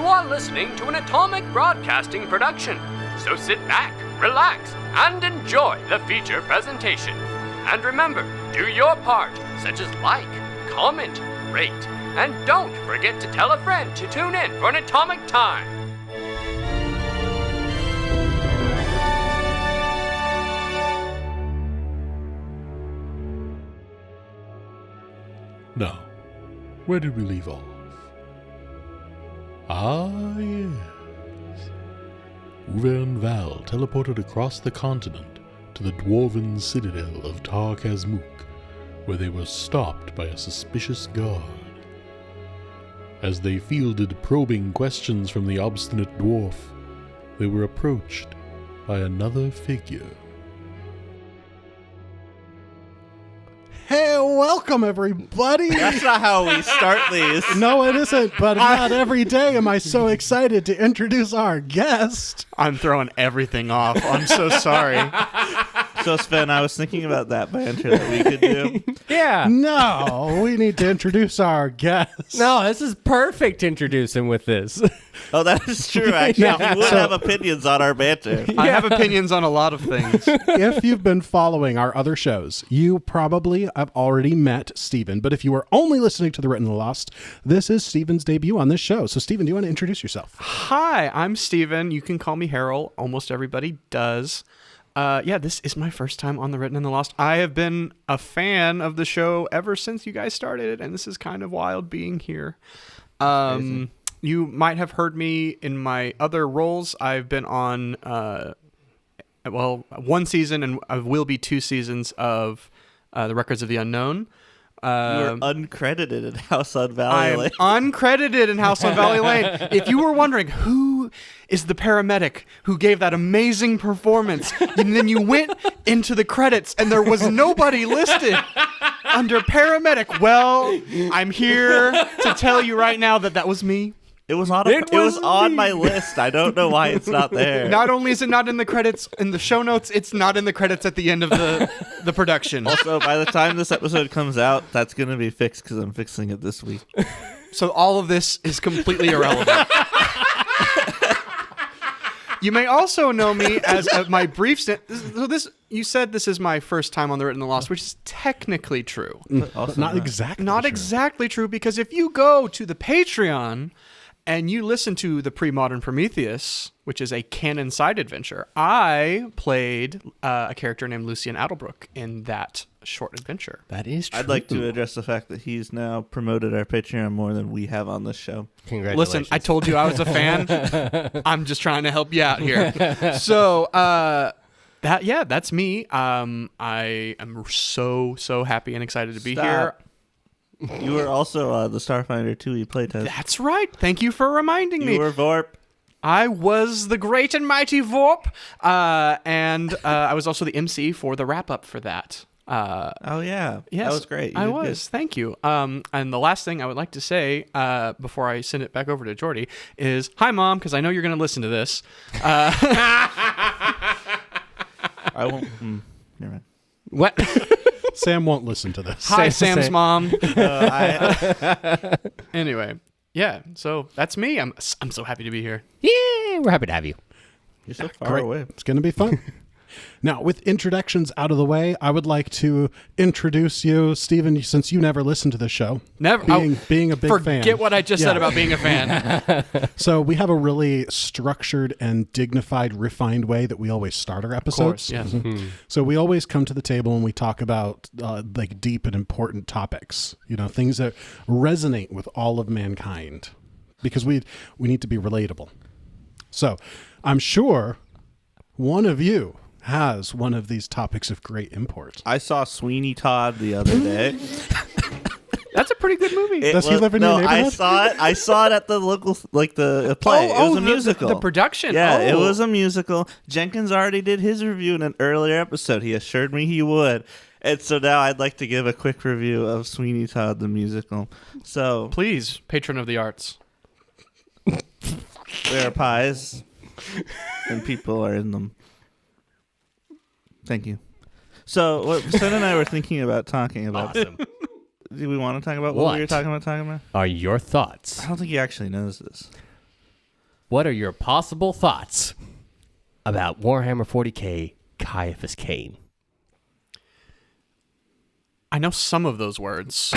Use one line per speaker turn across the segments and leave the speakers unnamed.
You are listening to an Atomic Broadcasting production, so sit back, relax, and enjoy the feature presentation. And remember, do your part, such as like, comment, rate, and don't forget to tell a friend to tune in for an Atomic Time.
Now, where did we leave off? Ah, yes. Uvaer and Val teleported across the continent to the dwarven citadel of Tar Kazmuk, where they were stopped by a suspicious guard. As they fielded probing questions from the obstinate dwarf, they were approached by another figure.
Hey, welcome everybody!
That's not how we start these.
No, it isn't, but not every day am I so excited to introduce our guest.
I'm throwing everything off. I'm so sorry. So, Sven, I was thinking about that banter that we could do.
Yeah.
No, we need to introduce our guest.
No, this is perfect to introduce him with this.
Oh, that is true, actually.
Yeah,
You would
so-
have opinions on our banter.
I have opinions on a lot of things.
If you've been following our other shows, you probably have already met Steven, but if you are only listening to The Written and the Lost, this is Steven's debut on this show. So, Steven, do you want to introduce yourself?
Hi, I'm Steven. You can call me Harold. Almost everybody does. This is my first time on The Written and the Lost. I have been a fan of the show ever since you guys started it, and this is kind of wild being here. You might have heard me in my other roles. I've been on, one season, and I will be 2 seasons of The Records of the Unknown.
You're uncredited in House on
I
Valley
am
Lane.
uncredited in House on Valley Lane. If you were wondering who is the paramedic who gave that amazing performance, and then you went into the credits and there was nobody listed under paramedic, well, I'm here to tell you right now that that was me.
It was on my list. I don't know why it's not there.
Not only is it not in the credits in the show notes, it's not in the credits at the end of the production.
Also, by the time this episode comes out, that's going to be fixed because I'm fixing it this week.
So all of this is completely irrelevant. You may also know me as my brief stint. You said this is my first time on The Written and the Lost, which is technically true.
But not exactly
Not
true.
exactly true, because if you go to the Patreon and you listen to the Pre-Modern Prometheus, which is a canon side adventure, I played a character named Lucian Adelbrook in that short adventure.
That is true.
I'd like to address the fact that he's now promoted our Patreon more than we have on this show.
Congratulations.
Listen, I told you I was a fan. I'm just trying to help you out here. So, that's me. I am so happy and excited to be here.
You were also the Starfinder 2 you playtest.
That's right. Thank you for reminding me.
You were Vorp.
I was the great and mighty Vorp, and I was also the MC for the wrap-up for that.
Oh, yeah.
Yes,
That was great. You
I
did
was. Thank you. And the last thing I would like to say before I send it back over to Jordy is, hi, Mom, because I know you're going to listen to this.
I won't. Never mind.
What?
Sam won't listen to this.
Hi, Sam's mom.
I,
Anyway, yeah, so that's me. I'm so happy to be here.
Yeah, we're happy to have you.
you're so far
Great.
away.
It's going to be fun. Now, with introductions out of the way, I would like to introduce you, Stephen, since you never listened to the show.
Never.
Being a big fan.
Forget what I just said
Yeah.
about being a fan.
So we have a really structured and dignified, refined way that we always start our
Of
episodes.
course, yes.
So we always come to the table and we talk about like deep and important topics, things that resonate with all of mankind, because we need to be relatable. So I'm sure one of you has one of these topics of great import.
I saw Sweeney Todd the other day.
That's a pretty good movie.
Does he live in your neighborhood?
I saw it at the local, the play. It was a musical.
The production.
Yeah, it
Oh.
was a musical. Jenkins already did his review in an earlier episode. He assured me he would. And so now I'd like to give a quick review of Sweeney Todd the musical. So
Please, patron of the arts.
there are pies, and people are in them. Thank you. So what Sen and I were thinking about talking about.
Awesome.
Do we want to talk about what we were
What?
talking about?
Are your thoughts?
I don't think he actually knows this.
What are your possible thoughts about Warhammer 40K Caiaphas Cain?
I know some of those words.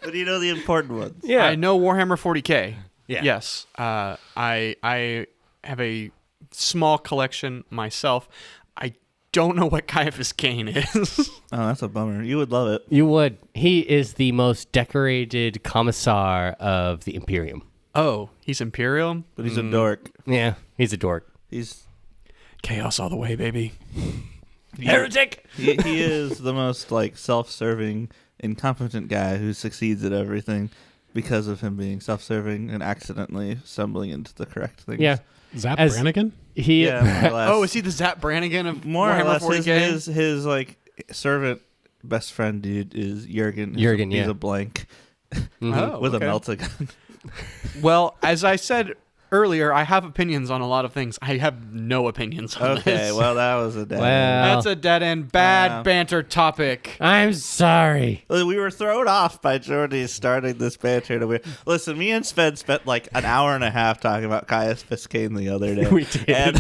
But you know the important ones.
Yeah.
I know Warhammer 40K.
Yeah.
Yes. I have a small collection myself. I don't know what Caiaphas Cain is.
Oh, that's a bummer. You would love it.
You would. He is the most decorated commissar of the Imperium.
Oh, he's Imperial?
But he's a dork.
Yeah, he's a dork.
He's
Chaos all the way, baby.
Heretic!
he is the most like self-serving, incompetent guy who succeeds at everything because of him being self-serving and accidentally stumbling into the correct things.
Yeah.
Zap
As-
Brannigan?
He,
Yeah, more or less.
Oh, is he the Zap Brannigan of
more or
Warhammer
less
40K?
his like servant best friend dude is Jurgen.
Jurgen,
He's
yeah.
a blank
Oh,
with
okay.
a melta gun.
Well, as I said earlier, I have opinions on a lot of things. I have no opinions on
Okay,
this.
well that was a dead end.
Well,
That's a dead end, bad
Wow.
banter topic.
I'm sorry.
We were thrown off by Jordy starting this banter. Listen, me and Sven spent like an hour and a half talking about Caiaphas Cain the other day.
We did.
And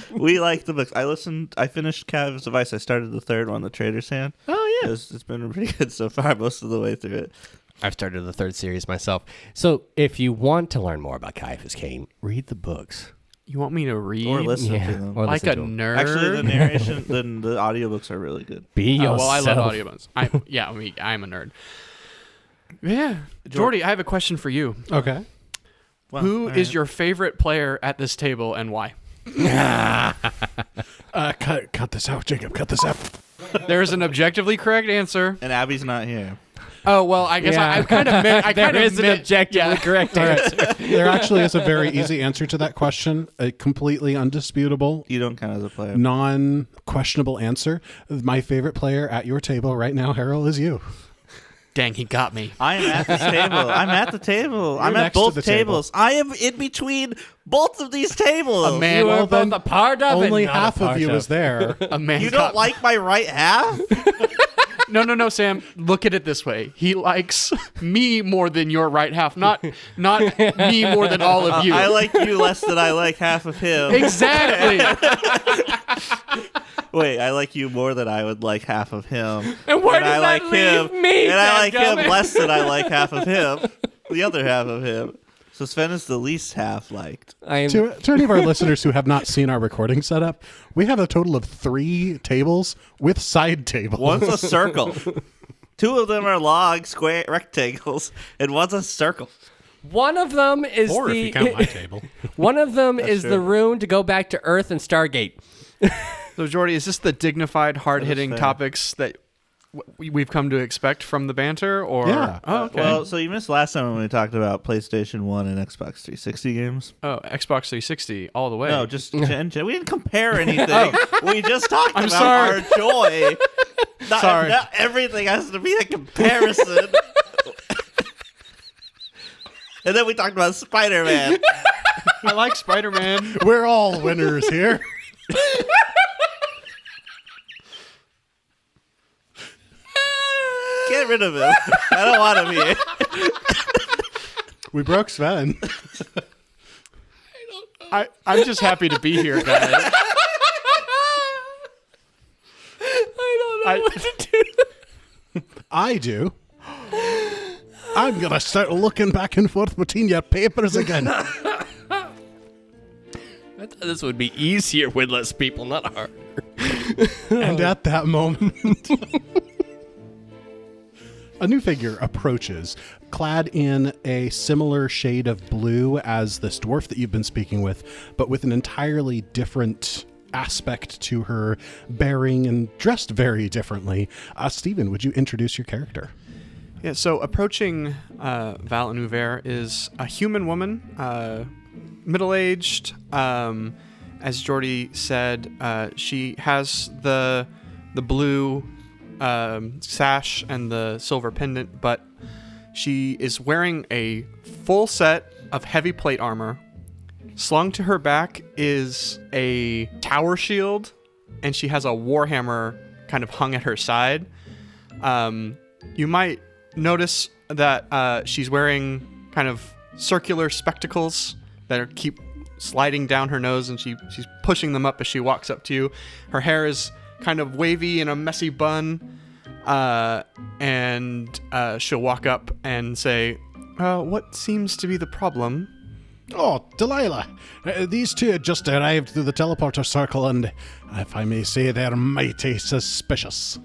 we liked the books. I finished Cav's Device. I started the third one, The Traitor's Hand.
Oh, yeah.
It's been pretty good so far, most of the way through it.
I've started the third series myself. So if you want to learn more about Caiaphas Cain, read the books.
You want me to read?
Or listen to them.
Or
like
listen
a
to 'em.
nerd?
Actually, the narration, the audiobooks are really good.
Be
Oh,
yourself.
well, I love audiobooks. I'm a nerd. Yeah. Jordy, I have a question for you.
Okay.
Well,
Who
all
is
right.
your favorite player at this table and why?
Cut this out, Jacob. Cut this out.
There is an objectively correct answer.
And Abby's not here.
Oh, well, I guess
Yeah.
I kind of meant... I
There
kind of
is an
meant,
objectively correct answer.
There actually is a very easy answer to that question. A completely undisputable,
You don't count as a player.
non-questionable answer. My favorite player at your table right now, Harold, is you.
Dang, he got me.
I am at this table. I'm at the table. I'm at
next to
both
the table.
tables. I am in between both of these tables.
A man,
You
Well,
are both
then,
a part of
Only
and not
half
a part
of you
of.
was there.
a man
You
got
don't like my right half?
No, Sam. Look at it this way. He likes me more than your right half, not me more than all of you.
I like you less than I like half of him.
Exactly.
Wait, I like you more than I would like half of him.
And where
I
does
like
that leave
him,
me,
and I like him
dadgummit?
less than I like half of him. The other half of him. So Sven is the least half liked.
I am,
To any of our listeners who have not seen our recording setup, we have a total of 3 tables with side tables.
One's a circle. 2 of them are long, square rectangles, and one's a circle.
one of them is
Or
the
if you count my table.
one of them is
true.
the rune to go back to Earth and Stargate.
So, Jordy, is this the dignified, hard-hitting
fair.
topics that we've come to expect from the banter? Or
Yeah.
Oh, okay.
Well, so you missed last time when we talked about PlayStation 1 and Xbox 360 games.
oh, Xbox 360 all the way.
No, just we didn't compare anything. We just talked
I'm
about
sorry.
our joy.
Sorry.
Not everything has to be a comparison. And then we talked about Spider-Man.
I like Spider-Man.
We're all winners here.
Get rid of him. I don't want him here.
We broke Sven.
I'm just happy to be here, guys.
I don't know what to do.
I do. I'm going to start looking back and forth between your papers again.
I thought this would be easier with less people, not harder.
And at that moment, a new figure approaches, clad in a similar shade of blue as this dwarf that you've been speaking with, but with an entirely different aspect to her bearing and dressed very differently. Steven, would you introduce your character?
Yeah, so approaching Val and Uvaer is a human woman, middle-aged. As Jordy said, she has the blue sash and the silver pendant, but she is wearing a full set of heavy plate armor. Slung to her back is a tower shield, and she has a warhammer kind of hung at her side. You might notice that she's wearing kind of circular spectacles that keep sliding down her nose, and she's pushing them up as she walks up to you. Her hair is kind of wavy in a messy bun, and she'll walk up and say, what seems to be the problem?
Oh, Delilah, these two had just arrived through the teleporter circle, and if I may say, they're mighty suspicious.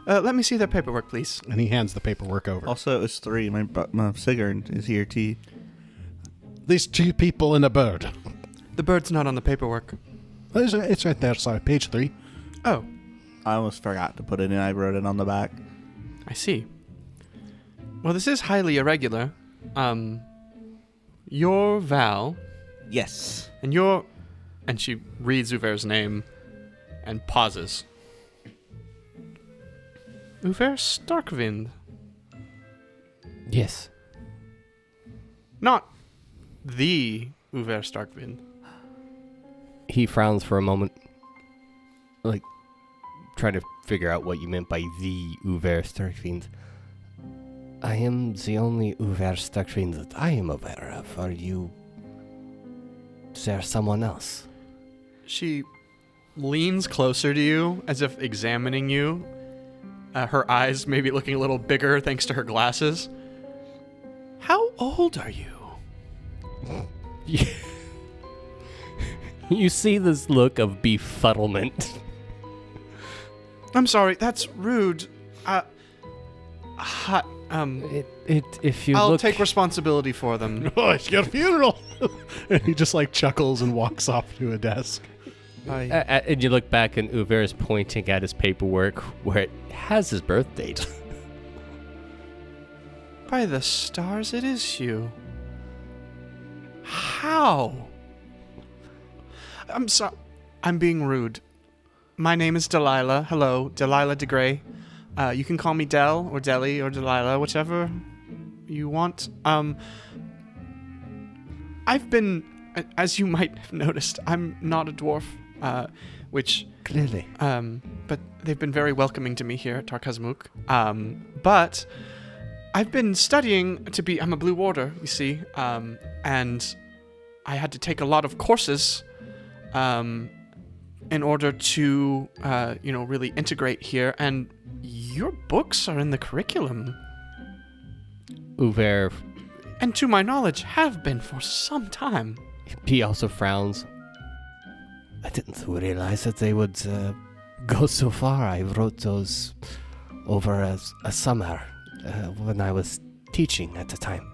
Let me see their paperwork, please.
And he hands the paperwork over.
Also, it was 3. My cigarette is here, too.
These 2 people and a bird.
The bird's not on the paperwork.
It's right there, sorry, page 3.
Oh,
I almost forgot to put it in. I wrote it on the back.
I see. Well, this is highly irregular. You're Val,
Yes.
and you're... And she reads Uvaer's name and pauses. Uvaer Starkwind.
Yes.
Not the Uvaer Starkwind.
He frowns for a moment, like trying to figure out what you meant by the Uvaer Starkwind. I am the only Uvaer Starkwind that I am aware of. Are you... Is there someone else?
She leans closer to you as if examining you. Her eyes maybe looking a little bigger thanks to her glasses. How old are you?
You see this look of befuddlement.
I'm sorry, that's rude.
If you
I'll
look...
take responsibility for them.
Oh, it's your funeral! And he just like chuckles and walks off to a desk.
and you look back and Uvaer is pointing at his paperwork where it has his birth date.
By the stars, it is you. How? I'm sorry. I'm being rude. My name is Delilah. Hello, Delilah DeGray. You can call me Del or Deli or Delilah, whichever you want. I've been, as you might have noticed, I'm not a dwarf, which...
Clearly.
But they've been very welcoming to me here at Tarkazmuk. But I've been studying to be... I'm a Blue Warder, you see. And I had to take a lot of courses in order to, really integrate here. And your books are in the curriculum.
Uvaer,
And to my knowledge, have been for some time.
he also frowns. I didn't realize that they would go so far. I wrote those over a summer when I was teaching at the time.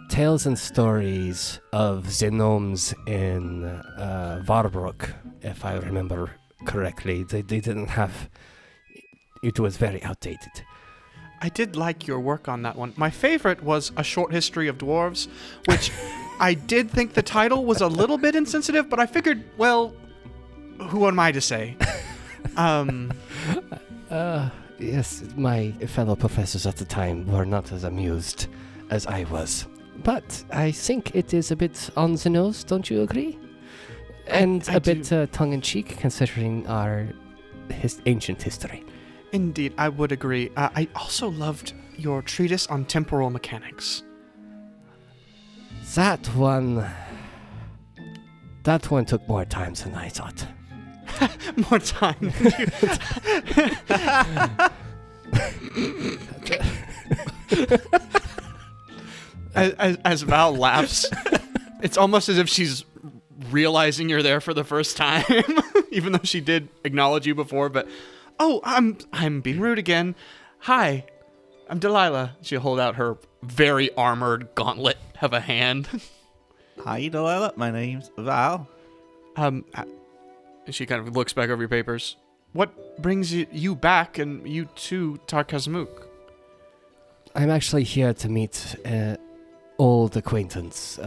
Tales and stories of the gnomes in Varbrook, if I remember correctly. They didn't have... It was very outdated.
I did like your work on that one. My favorite was A Short History of Dwarves, which I did think the title was a little bit insensitive, but I figured, well, who am I to say?
Yes, my fellow professors at the time were not as amused as I was. But I think it is a bit on the nose, don't you agree? And
I
a bit
do.
tongue-in-cheek, considering our ancient history.
Indeed, I would agree. I also loved your treatise on temporal mechanics.
That one took more time than I thought.
More time. As Val laughs, it's almost as if she's realizing you're there for the first time, even though she did acknowledge you before. But I'm being rude again. Hi, I'm Delilah. She'll hold out her very armored gauntlet of a hand.
Hi, Delilah. My name's Val.
She kind of looks back over your papers. What brings you back and you to Tarkazmuk?
I'm actually here to meet old acquaintance,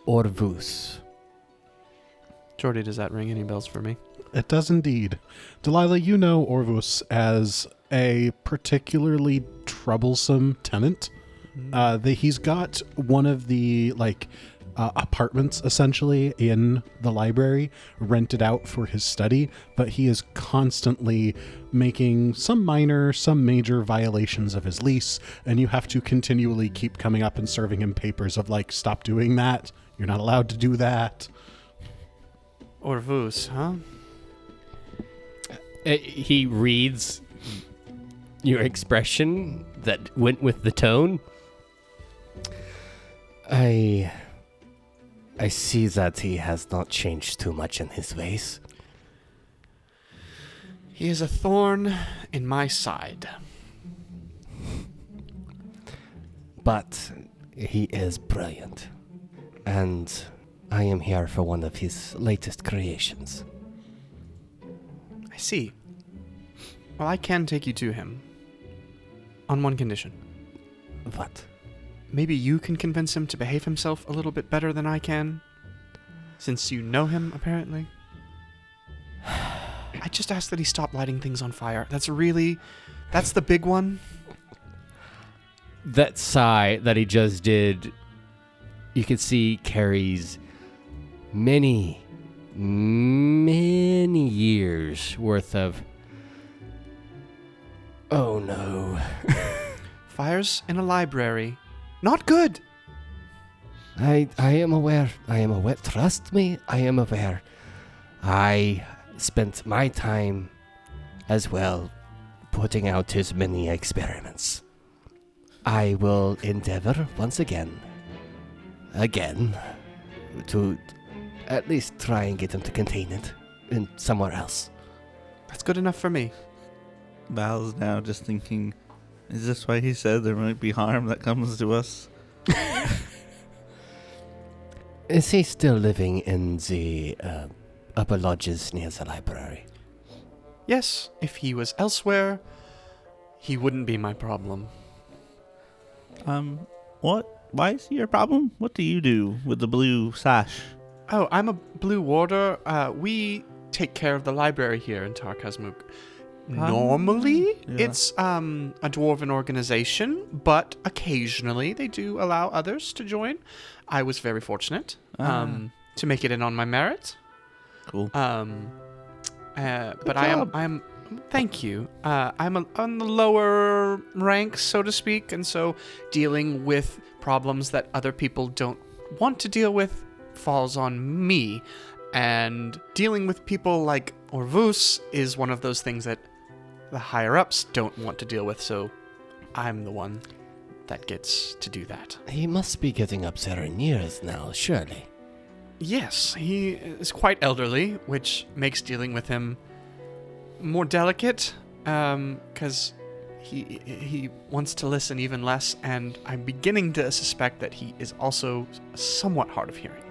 Orvus.
Jordy, does that ring any bells for me?
It does indeed. Delilah, you know Orvus as a particularly troublesome tenant. He's got one of the, apartments essentially in the library, rented out for his study, but he is constantly making some minor, some major violations of his lease, and you have to continually keep coming up and serving him papers of like, stop doing that, you're not allowed to do that.
Orvus, huh?
He reads your expression that went with the tone. I see that he has not changed too much in his ways.
He is a thorn in my side.
But he is brilliant. And I am here for one of his latest creations.
I see. Well, I can take you to him. On one condition.
What?
Maybe you can convince him to behave himself a little bit better than I can. Since you know him, apparently. I just ask that he stop lighting things on fire. That's the big one.
That sigh that he just did, you can see carries many, many years worth of, oh no.
Fires in a library. Not good.
I am aware. Trust me, I am aware. I spent my time as well putting out his many experiments. I will endeavor once again, to at least try and get him to contain it in somewhere else.
That's good enough for me.
Val's now just thinking, is this why he said there might be harm that comes to us?
Is he still living in the upper lodges near the library?
Yes, if he was elsewhere, he wouldn't be my problem.
What? Why is he your problem? What do you do with the blue sash?
Oh, I'm a blue warder. We take care of the library here in Tar Kazmuk. Normally, it's a dwarven organization, but occasionally they do allow others to join. I was very fortunate to make it in on my merit.
Cool.
But I am. Thank you. I'm on the lower ranks, so to speak, and so dealing with problems that other people don't want to deal with falls on me. And dealing with people like Orvus is one of those things that the higher-ups don't want to deal with, so I'm the one that gets to do that.
He must be getting up there in years now, surely.
Yes, he is quite elderly, which makes dealing with him more delicate, because he wants to listen even less, and I'm beginning to suspect that he is also somewhat hard of hearing.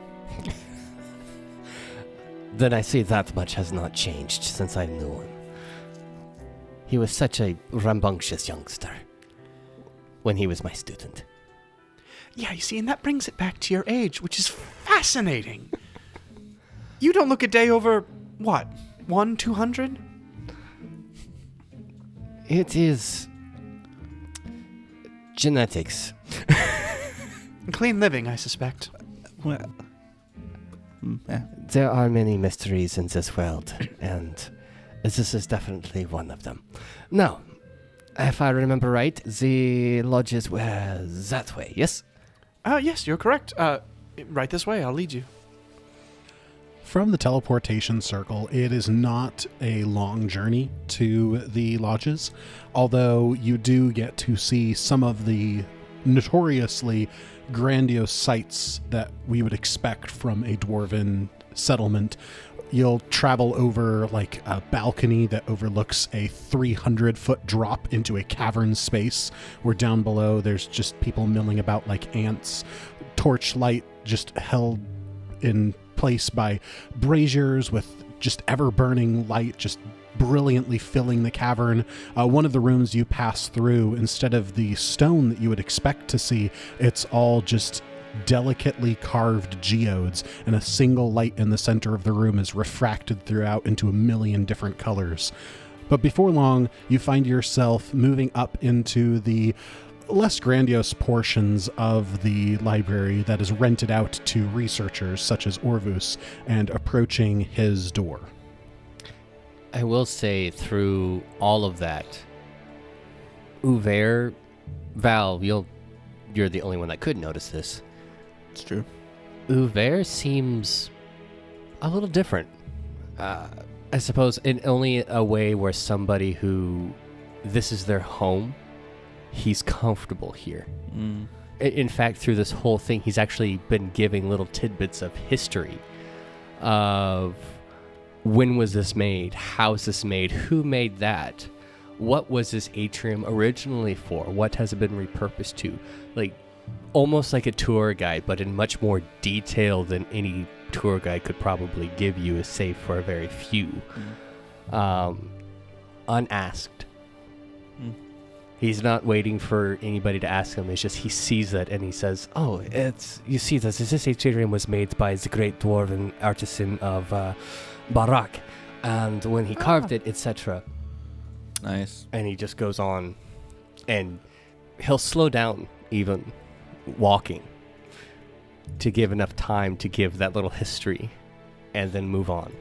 Then I see that much has not changed since I knew him. He was such a rambunctious youngster when he was my student.
Yeah, you see, and that brings it back to your age, which is fascinating. You don't look a day over, what, 200?
It is genetics.
Clean living, I suspect.
Well,
There are many mysteries in this world, and this is definitely one of them. Now, if I remember right, the lodges were that way, yes?
Yes, you're correct. Right this way, I'll lead you.
From the teleportation circle, it is not a long journey to the lodges, although you do get to see some of the notoriously grandiose sights that we would expect from a dwarven settlement. You'll travel over like a balcony that overlooks a 300-foot drop into a cavern space, where down below there's just people milling about like ants. Torchlight just held in place by braziers with just ever-burning light just brilliantly filling the cavern. One of the rooms you pass through, instead of the stone that you would expect to see, it's all just delicately carved geodes, and a single light in the center of the room is refracted throughout into a million different colors. But before long, you find yourself moving up into the less grandiose portions of the library that is rented out to researchers such as Orvus, and approaching his door.
I will say through all of that, Uvaer, Val, you're the only one that could notice this.
It's true.
Uvaer seems a little different. I suppose in only a way where somebody who this is their home, he's comfortable here. In fact, through this whole thing, he's actually been giving little tidbits of history of when was this made, how is this made, who made that, what was this atrium originally for, what has it been repurposed to, like almost like a tour guide, but in much more detail than any tour guide could probably give you, save for a very few. Unasked. He's not waiting for anybody to ask him. It's just he sees that and he says, "Oh, you see this atrium was made by the great dwarven artisan of Barak, and when he carved it, etc."
Nice.
And he just goes on, and he'll slow down even walking to give enough time to give that little history and then move on.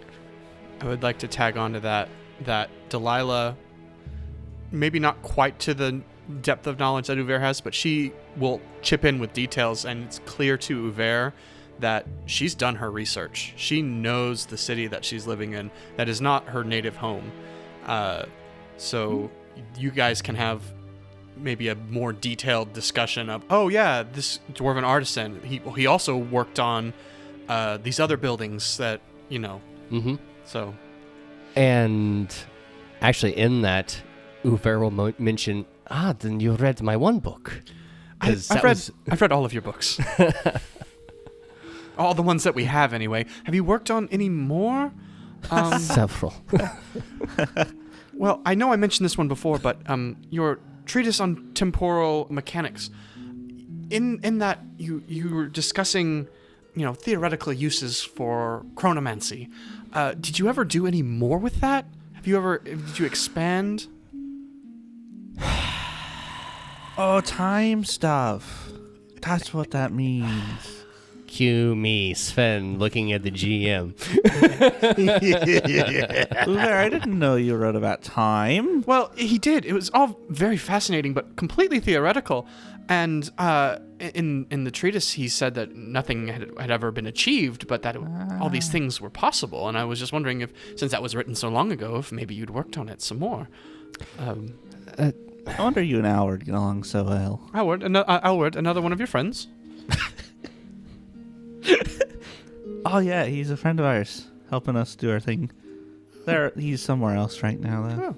I would like to tag on to that Delilah, maybe not quite to the depth of knowledge that Uvaer has, but she will chip in with details, and it's clear to Uvaer that she's done her research. She knows the city that she's living in. That is not her native home. So you guys can have maybe a more detailed discussion of, oh yeah, this dwarven artisan, he also worked on these other buildings that, so.
And actually in that, Uvaer will mention, then you read my one book.
I've read all of your books. All the ones that we have anyway. Have you worked on any more?
Several.
Well, I know I mentioned this one before, but your treatise on temporal mechanics, in that you were discussing, theoretical uses for chronomancy. Did you ever do any more with that? Did you expand?
Oh, time stuff. That's what that means.
Cue me, Sven, looking at the GM.
Uvaer, I didn't know you wrote about time.
Well, he did. It was all very fascinating, but completely theoretical. And in the treatise, he said that nothing had ever been achieved, but that all these things were possible. And I was just wondering if, since that was written so long ago, if maybe you'd worked on it some more.
I wonder you and Alward get along so well.
Alward, another one of your friends.
Oh yeah, he's a friend of ours, helping us do our thing. He's somewhere else right now, though.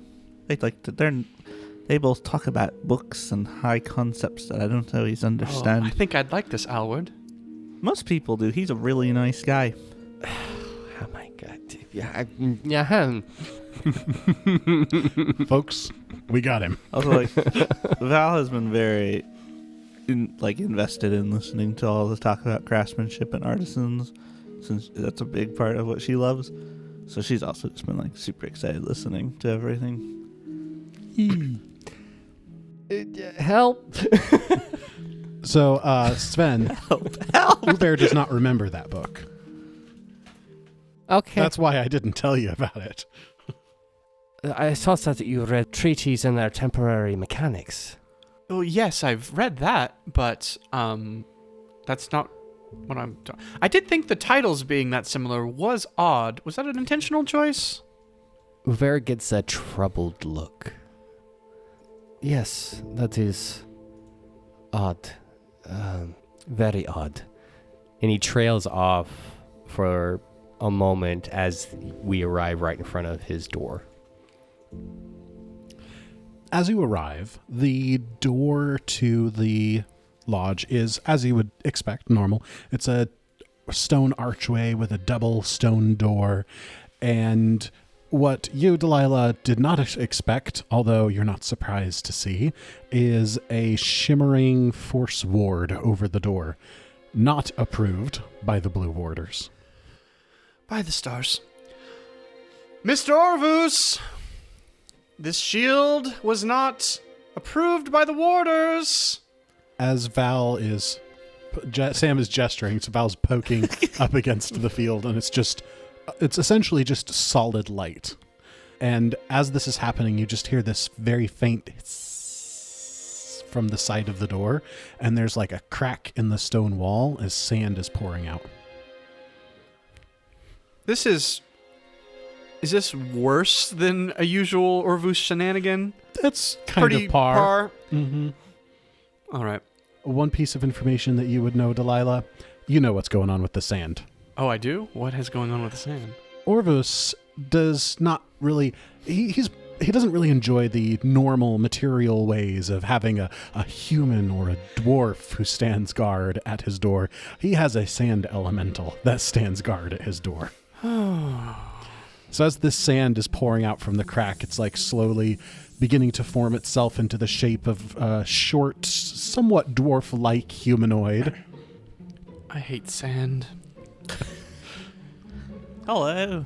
They both talk about books and high concepts that I don't always understand.
Oh, I think I'd like this, Alward.
Most people do. He's a really nice guy.
Oh my god. Yeah.
Folks, we got him.
Also, Val has been very invested in listening to all the talk about craftsmanship and artisans, since that's a big part of what she loves. So she's also just been super excited listening to everything.
Help.
So, Sven, Uvaer does not remember that book.
Okay.
That's why I didn't tell you about it.
I thought that you read treaties in their temporary mechanics.
Oh, yes, I've read that, but that's not what I'm talking. I did think the titles being that similar was odd. Was that an intentional choice?
Uvaer gets a troubled look. Yes, that is odd. Very odd. And he trails off for a moment as we arrive right in front of his door.
As you arrive, the door to the lodge is, as you would expect, normal. It's a stone archway with a double stone door, and what you, Delilah, did not expect, although you're not surprised to see, is a shimmering force ward over the door. Not approved by the Blue Warders.
By the stars. Mr. Orvus! This shield was not Approved by the warders.
As Sam is gesturing, so Val's poking up against the field, and it's essentially just solid light. And as this is happening, you just hear this very faint hiss from the side of the door, and there's like a crack in the stone wall as sand is pouring out.
Is this worse than a usual Orvus shenanigan?
That's kind
Pretty
of par.
Mm-hmm. All right.
One piece of information that you would know, Delilah, you know what's going on with the sand.
Oh, I do? What is going on with the sand?
Orvus does not really... He doesn't really enjoy the normal material ways of having a human or a dwarf who stands guard at his door. He has a sand elemental that stands guard at his door. So as this sand is pouring out from the crack, it's like slowly beginning to form itself into the shape of a short, somewhat dwarf-like humanoid.
I hate sand.
Hello.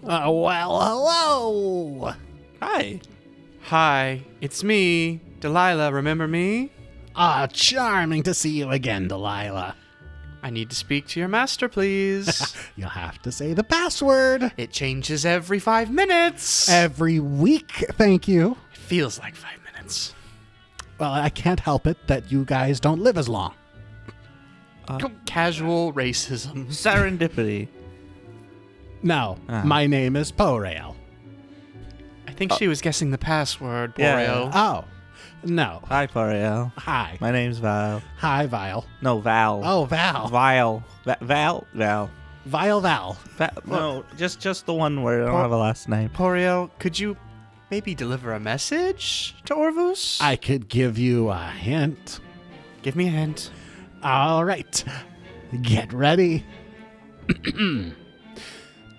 Well, hello!
Hi.
Hi, it's me, Delilah. Remember me?
Charming to see you again, Delilah.
I need to speak to your master, please.
You'll have to say the password.
It changes every 5 minutes.
Every week, thank you.
It feels like 5 minutes.
Well, I can't help it that you guys don't live as long.
Casual racism.
Serendipity.
No, my name is Porail.
I think she was guessing the password,
Yeah.
Boreal.
Oh, no.
Hi, Pariel.
Hi.
My name's Val.
Hi, Vile.
No, Val.
Oh, Val.
Vile. Val? Val.
Vile Val.
No, just the one word. I don't have a last name.
Boreal, could you maybe deliver a message to Orvus?
I could give you a hint.
Give me a hint.
All right. Get ready.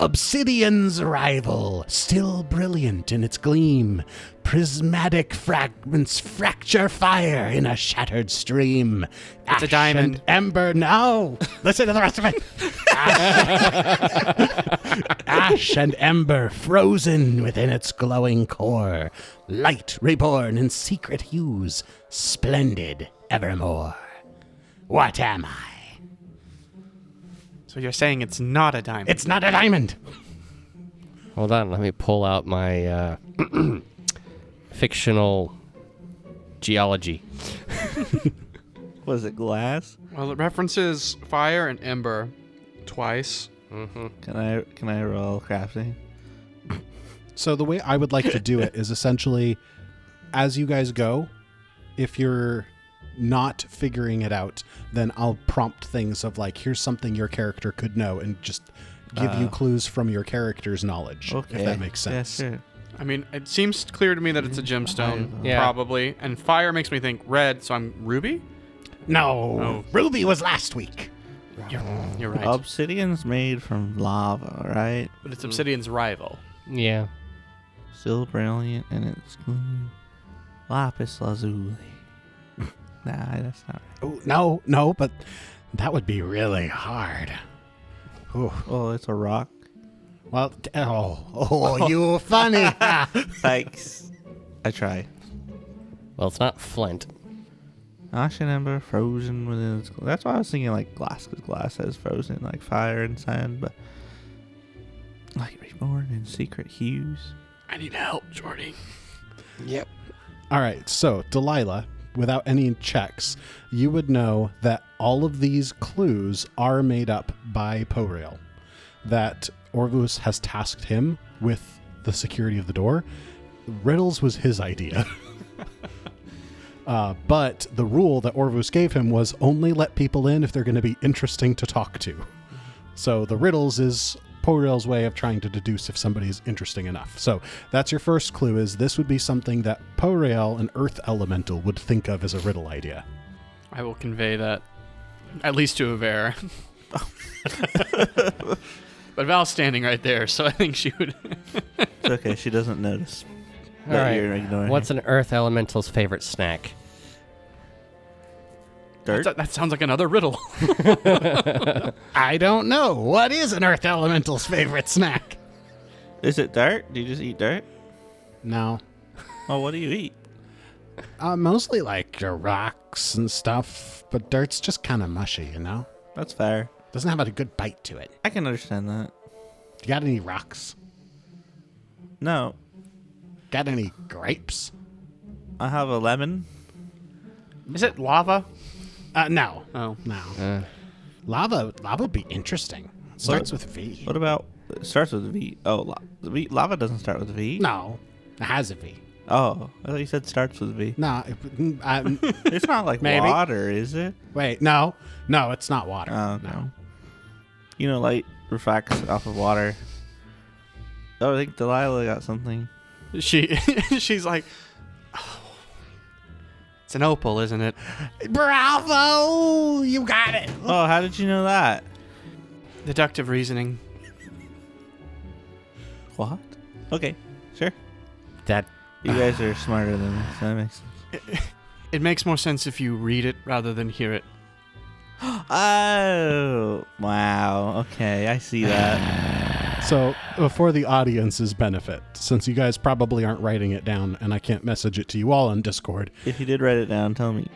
Obsidian's arrival, still brilliant in its gleam. Prismatic fragments fracture fire in a shattered stream.
It's a diamond.
And ember, no. Listen to the rest of it. Ash and ember frozen within its glowing core. Light reborn in secret hues, splendid evermore. What am I?
So you're saying it's not a diamond?
It's not a diamond.
Hold on, let me pull out my fictional geology.
Was it glass?
Well, it references fire and ember twice.
Can I roll crafting?
So the way I would like to do it is essentially, as you guys go, if you're not figuring it out, then I'll prompt things of like, here's something your character could know, and just give you clues from your character's knowledge, if that makes sense.
Yeah, sure.
I mean, it seems clear to me that it's a gemstone,
Yeah.
probably. And fire makes me think red, so I'm ruby?
No,
Oh.
Ruby was last week.
You're right.
Obsidian's made from lava, right?
But it's Obsidian's rival.
Yeah.
Still brilliant in its gloom. Lapis lazuli. Nah, that's not right.
Oh, no, but that would be really hard. Ooh.
Oh, it's a rock.
Well, you funny.
Thanks. I try.
Well, it's not flint.
Ash and ember frozen within its... That's why I was thinking like glass, because glass has frozen like fire and sand, but... Like reborn in secret hues.
I need help, Jordy.
Yep.
All right, so Delilah, without any checks, you would know that all of these clues are made up by Porail. That Orvus has tasked him with the security of the door. Riddles was his idea. But the rule that Orvus gave him was only let people in if they're going to be interesting to talk to. So the riddles is Porail's way of trying to deduce if somebody's interesting enough. So that's your first clue, is this would be something that Porail, an earth elemental, would think of as a riddle idea.
I will convey that, at least to Uvaer. But Val's standing right there, so I think she would...
It's okay, she doesn't notice.
All
that
right.
you're ignoring
What's
her.
an earth elemental's favorite snack?
Dirt?
That sounds like another riddle.
I don't know. What is an earth elemental's favorite snack?
Is it dirt? Do you just eat dirt?
No.
Well, what do you eat?
Mostly like rocks and stuff, but dirt's just kind of mushy, you know?
That's fair.
Doesn't have a good bite to it.
I can understand that.
You got any rocks?
No,
Got any grapes?
I have a lemon.
Is it lava?
No.
Oh.
No. Lava would be interesting. Starts with V.
What about? It starts with V. Oh, lava doesn't start with V.
No. It has a V.
Oh, I thought you said starts with V.
No.
It's not like
Maybe.
water, is it?
Wait. No. No, it's not water.
Oh, okay.
No.
You know, light refracts off of water. Oh, I think Delilah got something.
She's like, oh, it's an opal, isn't it?
Bravo! You got it.
Oh, how did you know that?
Deductive reasoning.
What? Okay, sure.
That
You guys are smarter than me, so that makes sense.
It makes more sense if you read it rather than hear it.
Oh, wow. Okay, I see that.
So, for the audience's benefit, since you guys probably aren't writing it down and I can't message it to you all on Discord,
If you did write it down, tell me.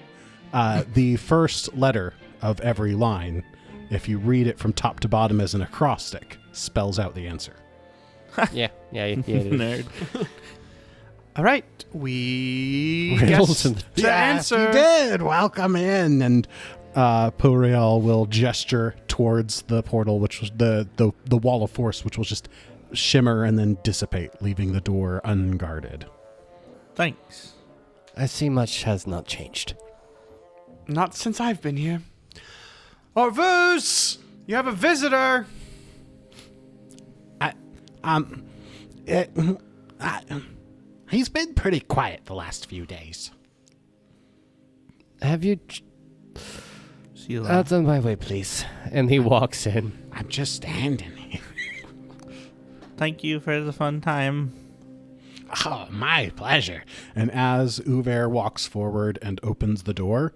the first letter of every line, if you read it from top to bottom as an acrostic, spells out the answer.
yeah, it is.
Nerd.
All right, we
Riddles
guessed
and-
the
Yes,
answer.
you did. Welcome in. And Puriel will gesture towards the portal, which was the wall of force, which will just shimmer and then dissipate, leaving the door unguarded.
Thanks.
I see much has not changed.
Not since I've been here. Orvus, you have a visitor.
He's been pretty quiet the last few days.
Have you...
See you
Out
later.
on my way, please. And he walks in.
I'm just standing here.
Thank you for the fun time.
Oh, my pleasure. And as Uvaer walks forward and opens the door,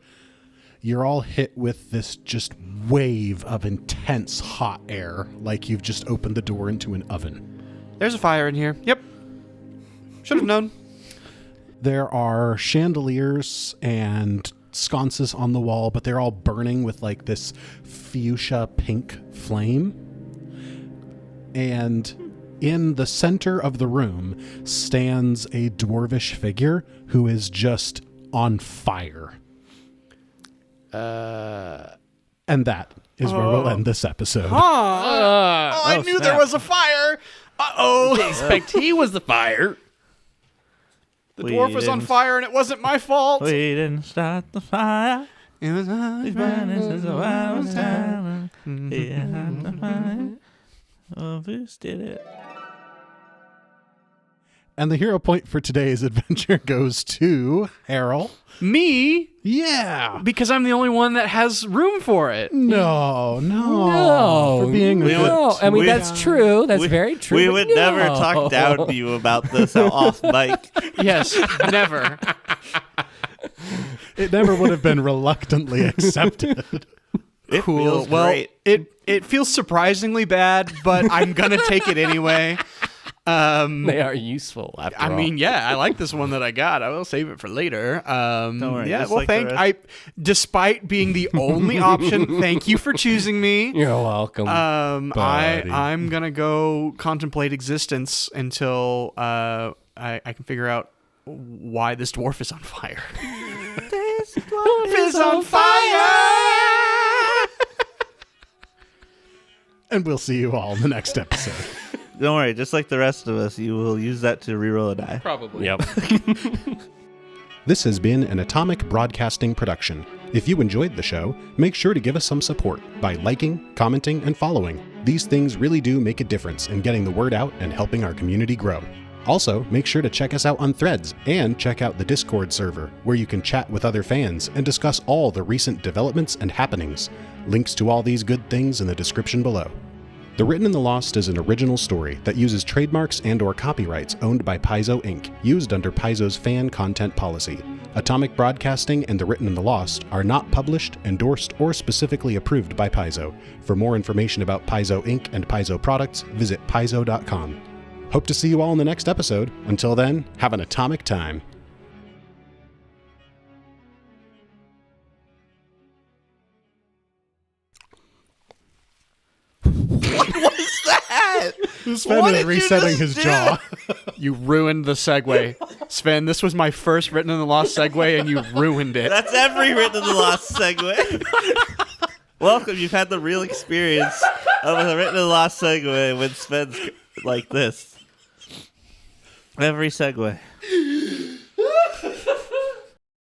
you're all hit with this just wave of intense hot air, like you've just opened the door into an oven.
There's a fire in here. Yep. Should have known.
There are chandeliers and sconces on the wall, but they're all burning with like this fuchsia pink flame. And in the center of the room stands a dwarvish figure who is just on fire. And that is where we'll end this episode.
I knew there
snap.
was a fire. Uh-oh.
Expect he was the fire.
The
We
dwarf was on
didn't-
fire and it wasn't my fault.
We didn't start the fire.
It was
It's burning since a while was time. Yeah, the fire. Oh, Bruce did it.
And the hero point for today's adventure goes to Harold.
me
Yeah.
because I'm the only one that has room for it.
No.
No.
For being
We
a
would-
good
No, I mean,
we-
that's true. That's
we-
very true.
We
but
would never
no.
talk down to you about this off mic.
Yes, never.
It never would have been reluctantly accepted.
It
Cool.
feels
Well,
great.
it feels surprisingly bad, but I'm gonna take it anyway.
They are useful, after
I
all.
mean, yeah, I like this one that I got. I will save it for later.
Don't worry,
Yeah,
just
well,
like the rest.
despite being the only option, thank you for choosing me.
You're welcome.
Buddy.
I'm gonna go contemplate existence until I can figure out why this dwarf is on fire.
This dwarf
is on fire.
And we'll see you all in the next episode.
Don't worry, just like the rest of us, you will use that to reroll a die.
Probably.
Yep.
This has been an Atomic Broadcasting production. If you enjoyed the show, make sure to give us some support by liking, commenting, and following. These things really do make a difference in getting the word out and helping our community grow. Also, make sure to check us out on Threads and check out the Discord server, where you can chat with other fans and discuss all the recent developments and happenings. Links to all these good things in the description below. The Written in the Lost is an original story that uses trademarks and/or copyrights owned by Paizo Inc., used under Paizo's fan content policy. Atomic Broadcasting and The Written in the Lost are not published, endorsed, or specifically approved by Paizo. For more information about Paizo Inc. and Paizo products, visit paizo.com. Hope to see you all in the next episode. Until then, have an atomic time. Sven
What
is
did you
resetting
just
his
do?
jaw.
You ruined the segue. Sven, this was my first Written in the Lost segue, and you ruined it.
That's every Written in the Lost segue. Welcome, you've had the real experience of a Written in the Lost segue when Sven's like this. Every segue.